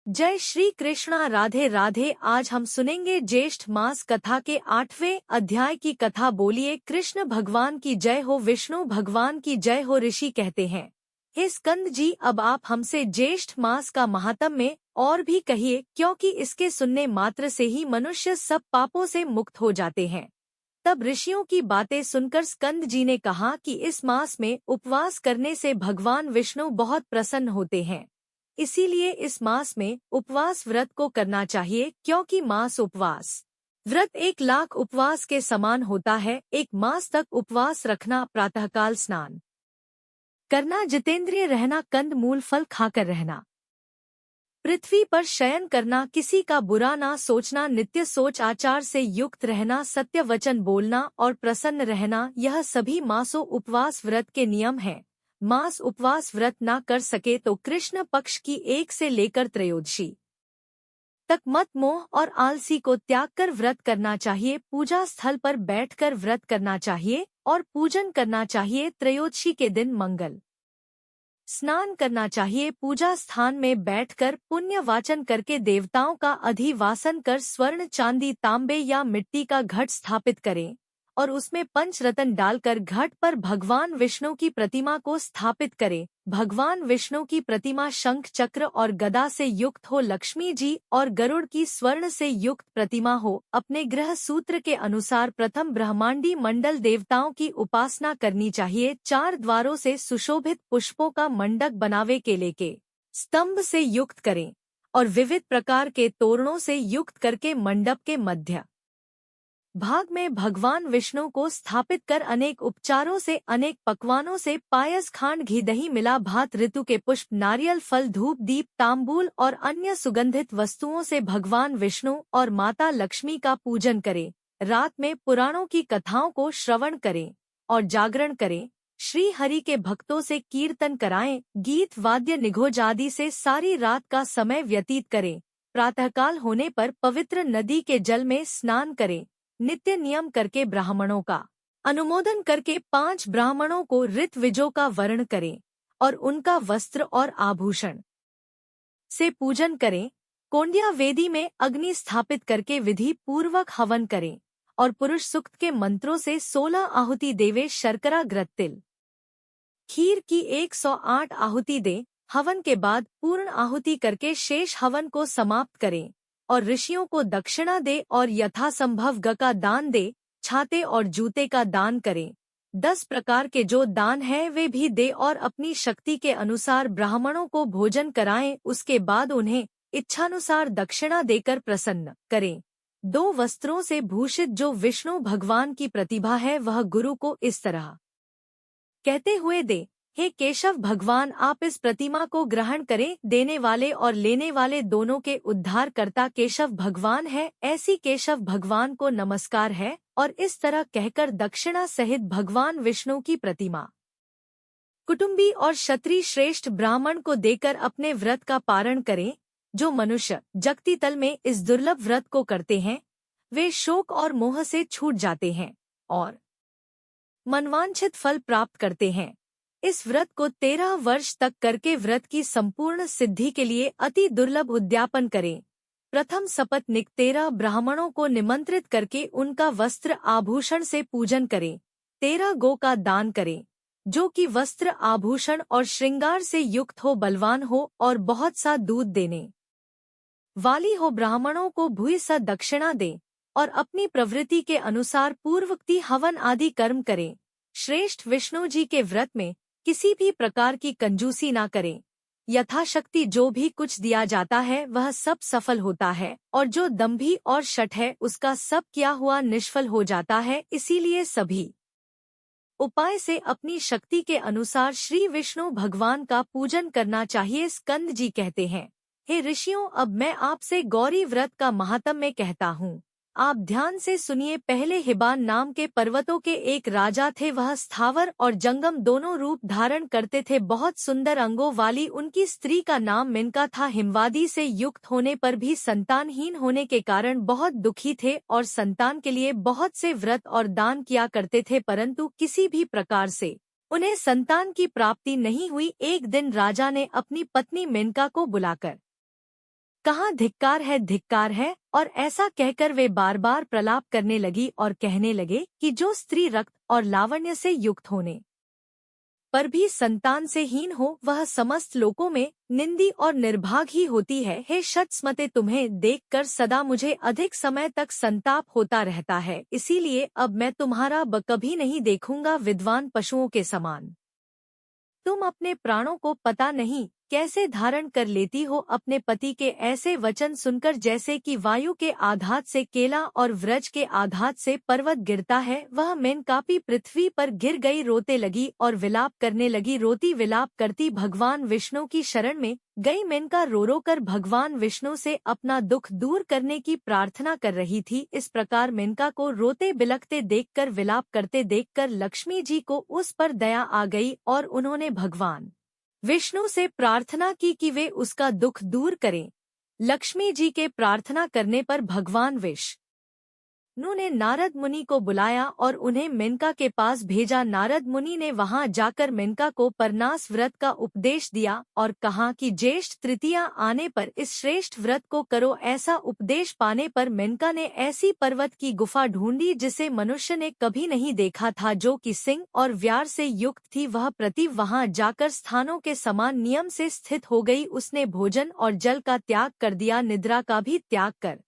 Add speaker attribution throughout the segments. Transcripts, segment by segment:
Speaker 1: जय श्री कृष्णा। राधे राधे। आज हम सुनेंगे ज्येष्ठ मास कथा के 8वें अध्याय की कथा। बोलिए कृष्ण भगवान की जय हो, विष्णु भगवान की जय हो। ऋषि कहते हैं, हे स्कंद जी, अब आप हमसे ज्येष्ठ मास का महात्म्य और भी कहिए, क्योंकि इसके सुनने मात्र से ही मनुष्य सब पापों से मुक्त हो जाते हैं। तब ऋषियों की बातें सुनकर स्कंद जी ने कहा कि इस मास में उपवास करने से भगवान विष्णु बहुत प्रसन्न होते हैं। इसीलिए इस मास में उपवास व्रत को करना चाहिए, क्योंकि मास उपवास व्रत 1,00,000 उपवास के समान होता है। एक मास तक उपवास रखना, प्रातःकाल स्नान करना, जितेंद्रिय रहना, कंद मूल फल खाकर रहना, पृथ्वी पर शयन करना, किसी का बुरा ना सोचना, नित्य सोच आचार से युक्त रहना, सत्य वचन बोलना और प्रसन्न रहना, यह सभी मासों उपवास व्रत के नियम हैं। मास उपवास व्रत ना कर सके तो कृष्ण पक्ष की 1 से लेकर त्रयोदशी तक मत मोह और आलसी को त्याग कर व्रत करना चाहिए। पूजा स्थल पर बैठकर व्रत करना चाहिए और पूजन करना चाहिए। त्रयोदशी के दिन मंगल स्नान करना चाहिए। पूजा स्थान में बैठकर पुण्य वाचन करके देवताओं का अधिवासन कर स्वर्ण चांदी तांबे या मिट्टी का घट स्थापित करें और उसमें पंचरत्न डालकर घट पर भगवान विष्णु की प्रतिमा को स्थापित करें। भगवान विष्णु की प्रतिमा शंख चक्र और गदा से युक्त हो, लक्ष्मी जी और गरुड़ की स्वर्ण से युक्त प्रतिमा हो। अपने ग्रह सूत्र के अनुसार प्रथम ब्रह्मांडी मंडल देवताओं की उपासना करनी चाहिए। 4 द्वारों से सुशोभित पुष्पों का मंडक बनावे, केले के स्तंभ से युक्त करें और विविध प्रकार के तोरणों से युक्त करके मंडप के मध्य भाग में भगवान विष्णु को स्थापित कर अनेक उपचारों से, अनेक पकवानों से, पायस, खांड, घी, दही, मिला भात, ऋतु के पुष्प, नारियल, फल, धूप, दीप, तांबूल और अन्य सुगंधित वस्तुओं से भगवान विष्णु और माता लक्ष्मी का पूजन करें। रात में पुराणों की कथाओं को श्रवण करें और जागरण करें। श्री हरि के भक्तों से कीर्तन कराएं, गीत वाद्य निघोज आदि से सारी रात का समय व्यतीत करें। प्रातःकाल होने पर पवित्र नदी के जल में स्नान करें। नित्य नियम करके ब्राह्मणों का अनुमोदन करके 5 ब्राह्मणों को ऋत्विजों का वर्ण करें और उनका वस्त्र और आभूषण से पूजन करें। कोंड्या वेदी में अग्नि स्थापित करके विधि पूर्वक हवन करें और पुरुष सूक्त के मंत्रों से 16 आहुति देवे। शर्करा, घृत, तिल, खीर की 108 आहुति दें। हवन के बाद पूर्ण आहुति करके शेष हवन को समाप्त करें और ऋषियों को दक्षिणा दे और यथासंभव ग का दान दे। छाते और जूते का दान करें। 10 प्रकार के जो दान है वे भी दे और अपनी शक्ति के अनुसार ब्राह्मणों को भोजन कराएं। उसके बाद उन्हें इच्छानुसार दक्षिणा देकर प्रसन्न करें। 2 वस्त्रों से भूषित जो विष्णु भगवान की प्रतिभा है वह गुरु को इस तरह कहते हुए दे, हे केशव भगवान, आप इस प्रतिमा को ग्रहण करें। देने वाले और लेने वाले दोनों के उद्धारकर्ता केशव भगवान है। ऐसी केशव भगवान को नमस्कार है। और इस तरह कहकर दक्षिणा सहित भगवान विष्णु की प्रतिमा कुटुंबी और क्षत्रिय श्रेष्ठ ब्राह्मण को देकर अपने व्रत का पारण करें। जो मनुष्य जगती तल में इस दुर्लभ व्रत को करते हैं वे शोक और मोह से छूट जाते हैं और मनवांछित फल प्राप्त करते हैं। इस व्रत को 13 वर्ष तक करके व्रत की संपूर्ण सिद्धि के लिए अति दुर्लभ उद्यापन करें। प्रथम सपत्नीक 13 ब्राह्मणों को निमंत्रित करके उनका वस्त्र आभूषण से पूजन करें। 13 गो का दान करें, जो कि वस्त्र आभूषण और श्रृंगार से युक्त हो, बलवान हो और बहुत सा दूध देने वाली हो। ब्राह्मणों को भूय सा दक्षिणा दें और अपनी प्रवृत्ति के अनुसार पूर्वोक्ति हवन आदि कर्म करें। श्रेष्ठ विष्णु जी के व्रत में किसी भी प्रकार की कंजूसी ना करें। यथाशक्ति जो भी कुछ दिया जाता है वह सब सफल होता है और जो दंभी और शठ है उसका सब किया हुआ निष्फल हो जाता है। इसीलिए सभी उपाय से अपनी शक्ति के अनुसार श्री विष्णु भगवान का पूजन करना चाहिए। स्कंद जी कहते हैं, हे ऋषियों, अब मैं आपसे गौरी व्रत का महात्म्य कहता हूँ। आप ध्यान से सुनिए। पहले हिबान नाम के पर्वतों के एक राजा थे। वह स्थावर और जंगम दोनों रूप धारण करते थे। बहुत सुंदर अंगों वाली उनकी स्त्री का नाम मिनका था। हिमवादी से युक्त होने पर भी संतानहीन होने के कारण बहुत दुखी थे और संतान के लिए बहुत से व्रत और दान किया करते थे, परंतु किसी भी प्रकार से उन्हें संतान की प्राप्ति नहीं हुई। एक दिन राजा ने अपनी पत्नी मेनका को बुलाकर कहाँ धिक्कार है। और ऐसा कहकर वे बार बार प्रलाप करने लगी और कहने लगे कि जो स्त्री रक्त और लावण्य से युक्त होने पर भी संतान से हीन हो वह समस्त लोकों में निंदी और निर्भाग ही होती है। हे शत्समते, तुम्हें देखकर सदा मुझे अधिक समय तक संताप होता रहता है, इसीलिए अब मैं तुम्हारा कभी नहीं देखूंगा विद्वान पशुओं के समान। तुम अपने प्राणों को पता नहीं कैसे धारण कर लेती हो। अपने पति के ऐसे वचन सुनकर जैसे कि वायु के आघात से केला और व्रज के आघात से पर्वत गिरता है, वह मेनकापी पृथ्वी पर गिर गई, रोते लगी और विलाप करने लगी। रोती विलाप करती भगवान विष्णु की शरण में गई। मेनका रो रो कर भगवान विष्णु से अपना दुख दूर करने की प्रार्थना कर रही थी। इस प्रकार मेनका को रोते बिलखते देखकर, विलाप करते देखकर लक्ष्मी जी को उस पर दया आ गई और उन्होंने भगवान विष्णु से प्रार्थना की कि वे उसका दुख दूर करें। लक्ष्मी जी के प्रार्थना करने पर भगवान विष्णु ने नारद मुनि को बुलाया और उन्हें मेनका के पास भेजा। नारद मुनि ने वहां जाकर मेनका को परनास व्रत का उपदेश दिया और कहा कि ज्येष्ठ तृतीया आने पर इस श्रेष्ठ व्रत को करो। ऐसा उपदेश पाने पर मेनका ने ऐसी पर्वत की गुफा ढूंढी जिसे मनुष्य ने कभी नहीं देखा था, जो कि सिंह और व्यार से युक्त थी। वह प्रति वहां जाकर स्थानों के समान नियम से स्थित हो गई। उसने भोजन और जल का त्याग कर दिया, निद्रा का भी त्याग कर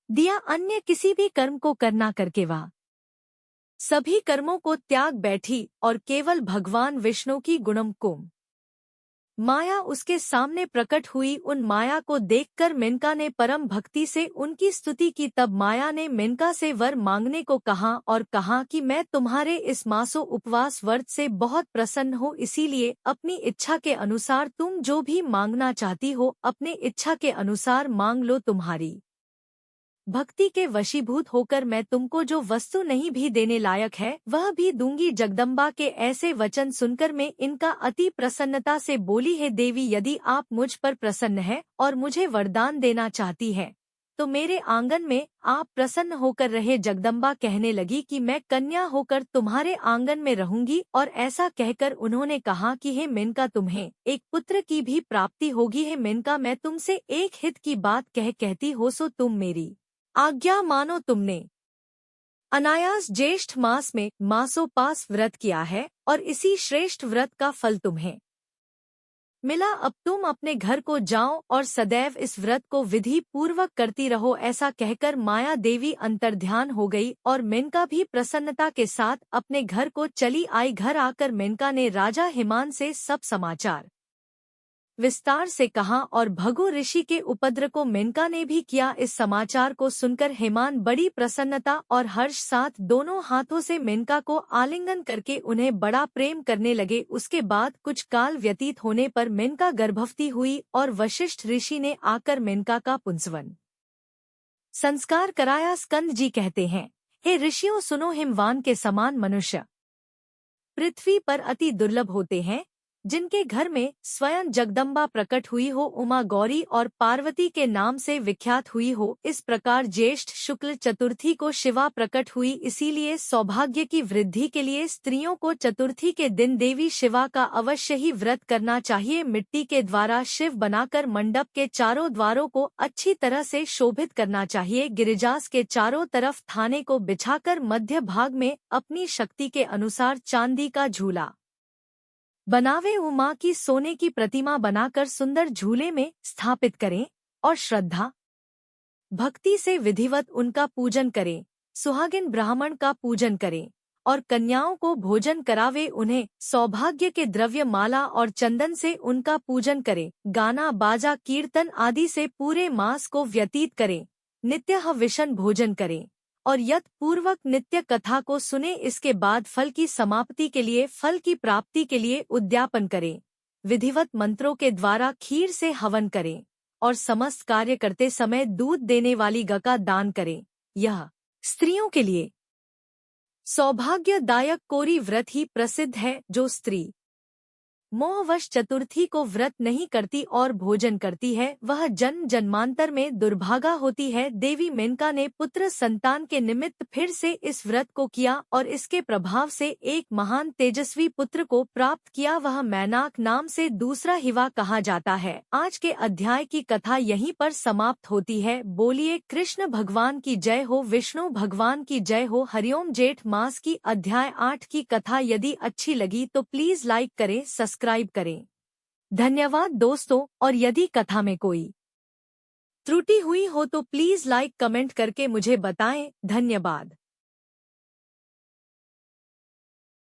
Speaker 1: दिया, अन्य किसी भी कर्म को करना करके वह सभी कर्मों को त्याग बैठी और केवल भगवान विष्णु की गुणमकुम माया उसके सामने प्रकट हुई। उन माया को देखकर मेनका ने परम भक्ति से उनकी स्तुति की। तब माया ने मेनका से वर मांगने को कहा और कहा कि मैं तुम्हारे इस मासों उपवास व्रत से बहुत प्रसन्न हूँ, इसीलिए अपनी इच्छा के अनुसार तुम जो भी मांगना चाहती हो अपने इच्छा के अनुसार मांग लो। तुम्हारी भक्ति के वशीभूत होकर मैं तुमको जो वस्तु नहीं भी देने लायक है वह भी दूंगी। जगदम्बा के ऐसे वचन सुनकर मैं इनका अति प्रसन्नता से बोली, है देवी, यदि आप मुझ पर प्रसन्न है और मुझे वरदान देना चाहती है तो मेरे आंगन में आप प्रसन्न होकर रहे। जगदम्बा कहने लगी कि मैं कन्या होकर तुम्हारे आंगन में रहूंगी। और ऐसा कहकर उन्होंने कहा कि हे मेनका, तुम्हें एक पुत्र की भी प्राप्ति होगी। हे मेनका, मैं तुमसे एक हित की बात कहती हो, सो तुम मेरी आज्ञा मानो। तुमने अनायास ज्येष्ठ मास में मासोपास व्रत किया है और इसी श्रेष्ठ व्रत का फल तुम्हें मिला। अब तुम अपने घर को जाओ और सदैव इस व्रत को विधि पूर्वक करती रहो। ऐसा कहकर माया देवी अंतर्ध्यान हो गई और मेनका भी प्रसन्नता के साथ अपने घर को चली आई। घर आकर मेनका ने राजा हिमान से सब समाचार विस्तार से कहा और भृगु ऋषि के उपद्र को मेनका ने भी किया। इस समाचार को सुनकर हिमान बड़ी प्रसन्नता और हर्ष साथ दोनों हाथों से मेनका को आलिंगन करके उन्हें बड़ा प्रेम करने लगे। उसके बाद कुछ काल व्यतीत होने पर मेनका गर्भवती हुई और वशिष्ठ ऋषि ने आकर मेनका का पुंसवन संस्कार कराया। स्कंद जी कहते हैं, हे ऋषियों सुनो, हिमवान के समान मनुष्य पृथ्वी पर अति दुर्लभ होते हैं, जिनके घर में स्वयं जगदम्बा प्रकट हुई हो, उमा गौरी और पार्वती के नाम से विख्यात हुई हो। इस प्रकार ज्येष्ठ शुक्ल चतुर्थी को शिवा प्रकट हुई। इसीलिए सौभाग्य की वृद्धि के लिए स्त्रियों को चतुर्थी के दिन देवी शिवा का अवश्य ही व्रत करना चाहिए। मिट्टी के द्वारा शिव बनाकर मंडप के चारों द्वारों को अच्छी तरह से शोभित करना चाहिए। गिरिजास के चारों तरफ थाने को बिछाकर मध्य भाग में अपनी शक्ति के अनुसार चांदी का झूला बनावे। उमा की सोने की प्रतिमा बनाकर सुंदर झूले में स्थापित करें और श्रद्धा भक्ति से विधिवत उनका पूजन करें। सुहागिन ब्राह्मण का पूजन करें और कन्याओं को भोजन करावे। उन्हें सौभाग्य के द्रव्य माला और चंदन से उनका पूजन करें। गाना बाजा कीर्तन आदि से पूरे मास को व्यतीत करें। नित्य विषण भोजन करें और यत पूर्वक नित्य कथा को सुने। इसके बाद फल की समाप्ति के लिए, फल की प्राप्ति के लिए उद्यापन करें। विधिवत मंत्रों के द्वारा खीर से हवन करें और समस्त कार्य करते समय दूध देने वाली गौ का दान करें। यह स्त्रियों के लिए सौभाग्यदायक कोरी व्रत ही प्रसिद्ध है। जो स्त्री मोहवश चतुर्थी को व्रत नहीं करती और भोजन करती है, वह जन्म जन्मांतर में दुर्भागा होती है। देवी मेनका ने पुत्र संतान के निमित्त फिर से इस व्रत को किया और इसके प्रभाव से एक महान तेजस्वी पुत्र को प्राप्त किया। वह मैनाक नाम से दूसरा हिवा कहा जाता है। आज के अध्याय की कथा यहीं पर समाप्त होती है। बोलिए कृष्ण भगवान की जय हो, विष्णु भगवान की जय हो। हरिओम। जेठ मास की अध्याय 8 की कथा यदि अच्छी लगी तो प्लीज लाइक करें, सब्सक्राइब करें। धन्यवाद दोस्तों। और यदि कथा में कोई त्रुटि हुई हो तो प्लीज लाइक कमेंट करके मुझे बताएं। धन्यवाद।